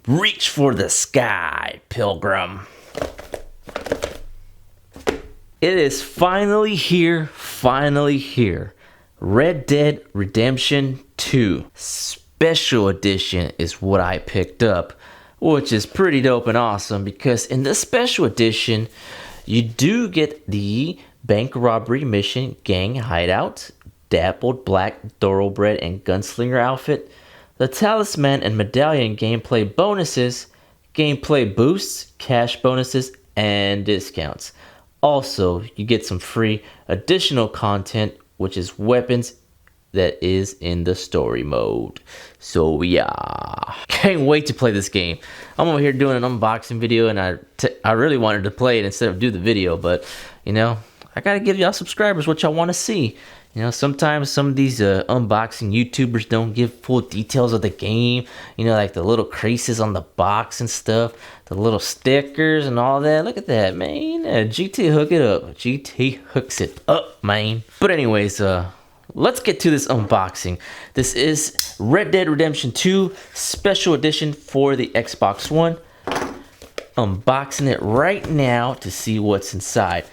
Reach for the sky, pilgrim. It is finally here, Red Dead Redemption 2 Special Edition is what I picked up, which is pretty dope and awesome because in this Special Edition, you do get the bank robbery mission gang hideout, dappled black thoroughbred and gunslinger outfit, the talisman and medallion gameplay bonuses, gameplay boosts, cash bonuses, and discounts. Also, you get some free additional content, which is weapons that is in the story mode. So yeah, can't wait to play this game. I'm over here doing an unboxing video, and I really wanted to play it instead of do the video, but you know, I gotta give y'all subscribers what y'all want to see. You know, sometimes some of these unboxing YouTubers don't give full details of the game. You know, like the little creases on the box and stuff, the little stickers and all that. Look at that, man. GT hook it up. GT hooks it up, man. But anyways, let's get to this unboxing. This is Red Dead Redemption 2 Special Edition for the Xbox One. Unboxing it right now to see what's inside.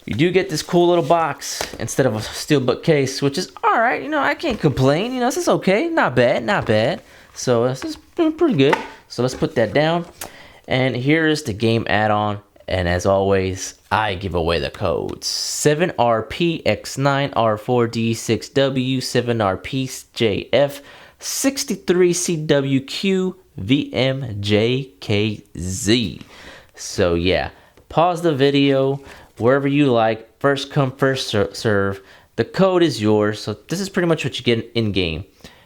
You do get this cool little box instead of a steelbook case, which is alright. You know, I can't complain. You know, this is okay. Not bad. So this is pretty good. So let's put that down. And here is the game add-on. And as always, I give away the codes. 7RPX9R4D6W, 7RPJF, 63CWQ, VMJKZ. So yeah, pause the video. Wherever you like, first come, first serve. The code is yours. So this is pretty much what you get in game.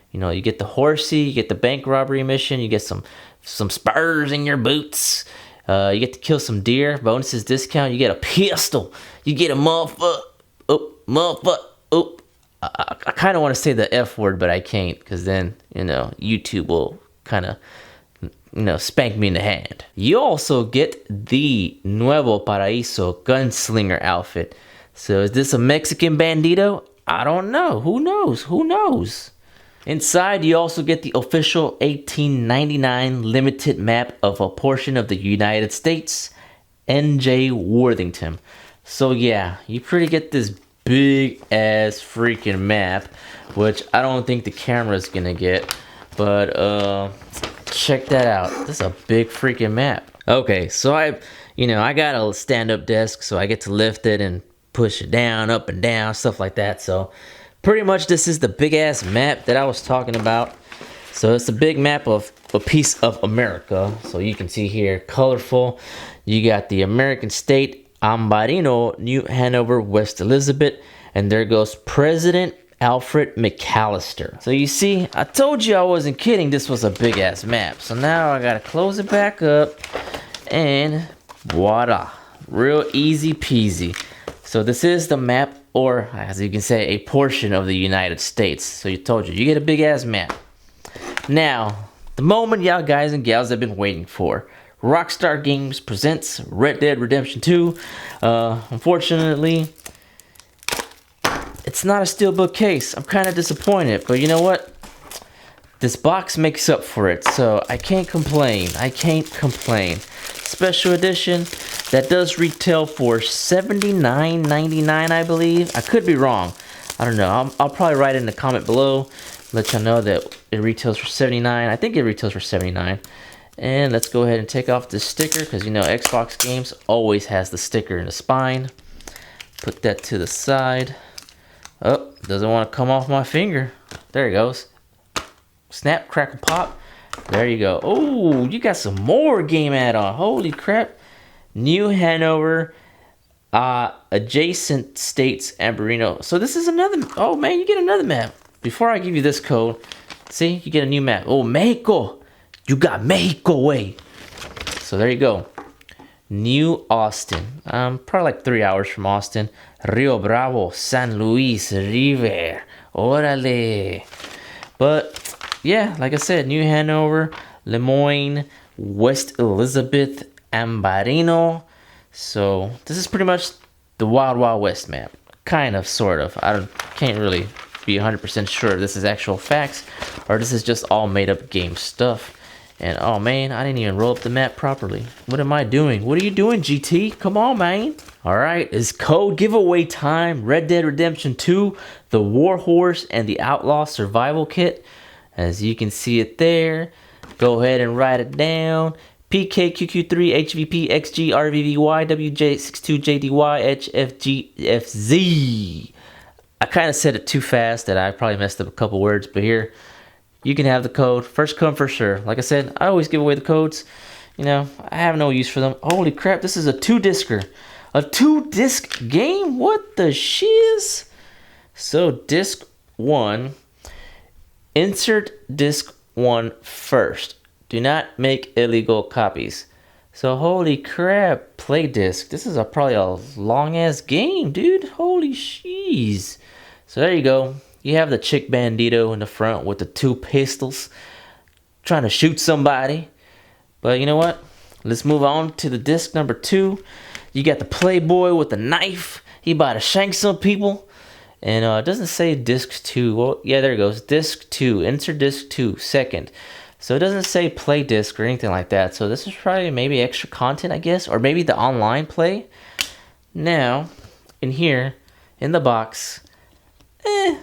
You know, you get the horsey, you get the bank robbery mission, you get some spurs in your boots. You get to kill some deer, bonuses, discount. You get a pistol. You get a motherfucker. I kind of want to say the F word, but I can't, because then, you know, YouTube will kind of, you know, spank me in the hand. You also get the Nuevo Paraíso gunslinger outfit. So is this a Mexican bandito? I don't know. Who knows? Inside, you also get the official 1899 limited map of a portion of the United States, NJ Worthington. So yeah, you pretty get this big ass freaking map, which I don't think the camera's gonna get, but check that out. This is a big freaking map. Okay, so I got a stand-up desk, so I get to lift it and push it down, up and down, stuff like that. So pretty much this is the big ass map that I was talking about. So it's a big map of a piece of America. So you can see here, colorful. You got the American state, Ambarino, New Hanover, West Elizabeth, and there goes President Alfred McAllister. So you see, I told you I wasn't kidding. This was a big ass map. So now I gotta close it back up, and voila, real easy peasy. So this is the map, or as you can say, a portion of the United States. So you get a big ass map. Now, the moment y'all guys and gals have been waiting for. Rockstar Games presents Red Dead Redemption 2. Unfortunately, it's not a steelbook case. I'm kind of disappointed, but you know what? This box makes up for it, so I can't complain. Special edition, that does retail for $79.99, I believe. I could be wrong. I don't know. I'll probably write it in the comment below. Let y'all know that it retails for $79. I think it retails for $79. And let's go ahead and take off this sticker, because you know Xbox games always has the sticker in the spine. Put that to the side. Oh, doesn't want to come off my finger. There it goes. Snap, crackle, pop. There you go. Oh, you got some more game add-on. Holy crap. New Hanover, adjacent states, Ambarino. So this is another, oh man, you get another map. Before I give you this code, see, you get a new map. Oh, Mexico. You got Mexico way. So there you go. New Austin. Probably like 3 hours from Austin. Rio Bravo, San Luis River. Orale. But yeah, like I said, New Hanover, Lemoyne, West Elizabeth, Ambarino. So this is pretty much the Wild Wild West map. Kind of, sort of. I can't really be 100% sure if this is actual facts or this is just all made up game stuff. And oh man, I didn't even roll up the map properly. What am I doing? What are you doing, GT? Come on, man. All right, it's code giveaway time. Red Dead Redemption 2, the War Horse and the Outlaw Survival Kit. As you can see it there. Go ahead and write it down. PKQQ3 HVP XG RVVY WJ62JDY HFGFZ. I kind of said it too fast that I probably messed up a couple words, but here you can have the code. First come, first serve. Like I said, I always give away the codes. You know, I have no use for them. Holy crap, this is a 2-discer. A 2-disc game? What the shiz? So disc 1, insert disc 1 first. Do not make illegal copies. So holy crap, play disc. This is probably a long ass game, dude. Holy jeez. So there you go. You have the chick bandito in the front with the 2 pistols trying to shoot somebody. But you know what? Let's move on to the disc number 2. You got the playboy with the knife. He about to shank some people. And it doesn't say disc 2. Well, yeah, there it goes. Disc 2. Insert disc 2. Second. So it doesn't say play disc or anything like that. So this is probably maybe extra content, I guess. Or maybe the online play. Now, in here, in the box,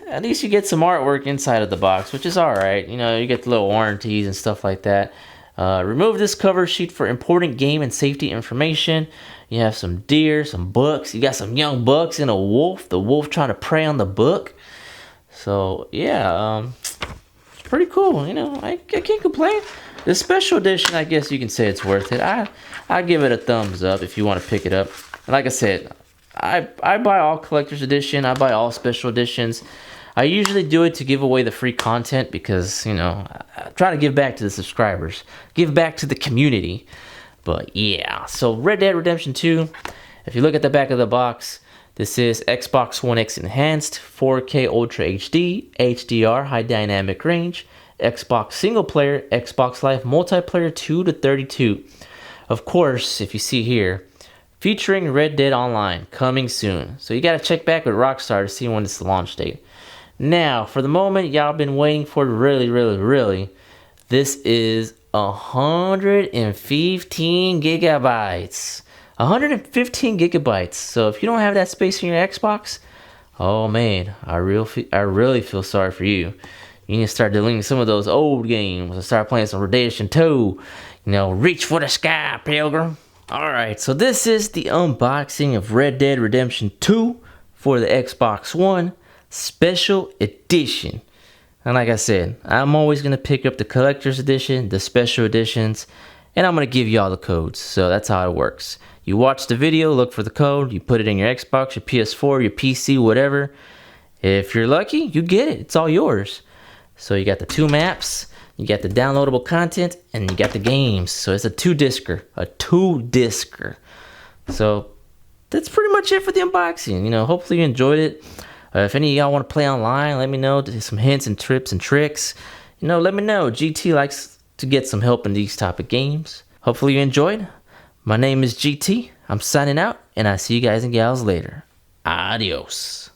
at least you get some artwork inside of the box, which is alright. You know, you get the little warranties and stuff like that. Remove this cover sheet for important game and safety information. You have some deer, some bucks. You got some young bucks and a wolf. The wolf trying to prey on the buck. So, yeah, pretty cool, you know. I can't complain. The special edition, I guess you can say it's worth it. I give it a thumbs up if you want to pick it up. And like I said, I buy all collector's edition. I buy all special editions. I usually do it to give away the free content because, you know, I try to give back to the subscribers, give back to the community. But yeah, so Red Dead Redemption 2, if you look at the back of the box, this is Xbox One X Enhanced, 4K Ultra HD, HDR, High Dynamic Range, Xbox Single Player, Xbox Live Multiplayer 2 to 32. Of course, if you see here, featuring Red Dead Online, coming soon. So you gotta check back with Rockstar to see when it's the launch date. Now, for the moment y'all been waiting for, really, this is 115 gigabytes. 115 gigabytes. So if you don't have that space in your Xbox, oh man, I really feel sorry for you. You need to start deleting some of those old games and start playing some Redemption 2. You know, reach for the sky, pilgrim. Alright, so this is the unboxing of Red Dead Redemption 2 for the Xbox One Special Edition. And like I said, I'm always going to pick up the Collector's Edition, the Special Editions, and I'm going to give you all the codes. So that's how it works. You watch the video, look for the code, you put it in your Xbox, your PS4, your PC, whatever. If you're lucky, you get it. It's all yours. So you got the 2 maps, you got the downloadable content, and you got the games. So it's a 2-discer. A 2-discer. So that's pretty much it for the unboxing. You know, hopefully you enjoyed it. If any of y'all want to play online, let me know. Some hints and tips and tricks. You know, let me know. GT likes to get some help in these type of games. Hopefully you enjoyed. My name is GT. I'm signing out, and I see you guys and gals later. Adios.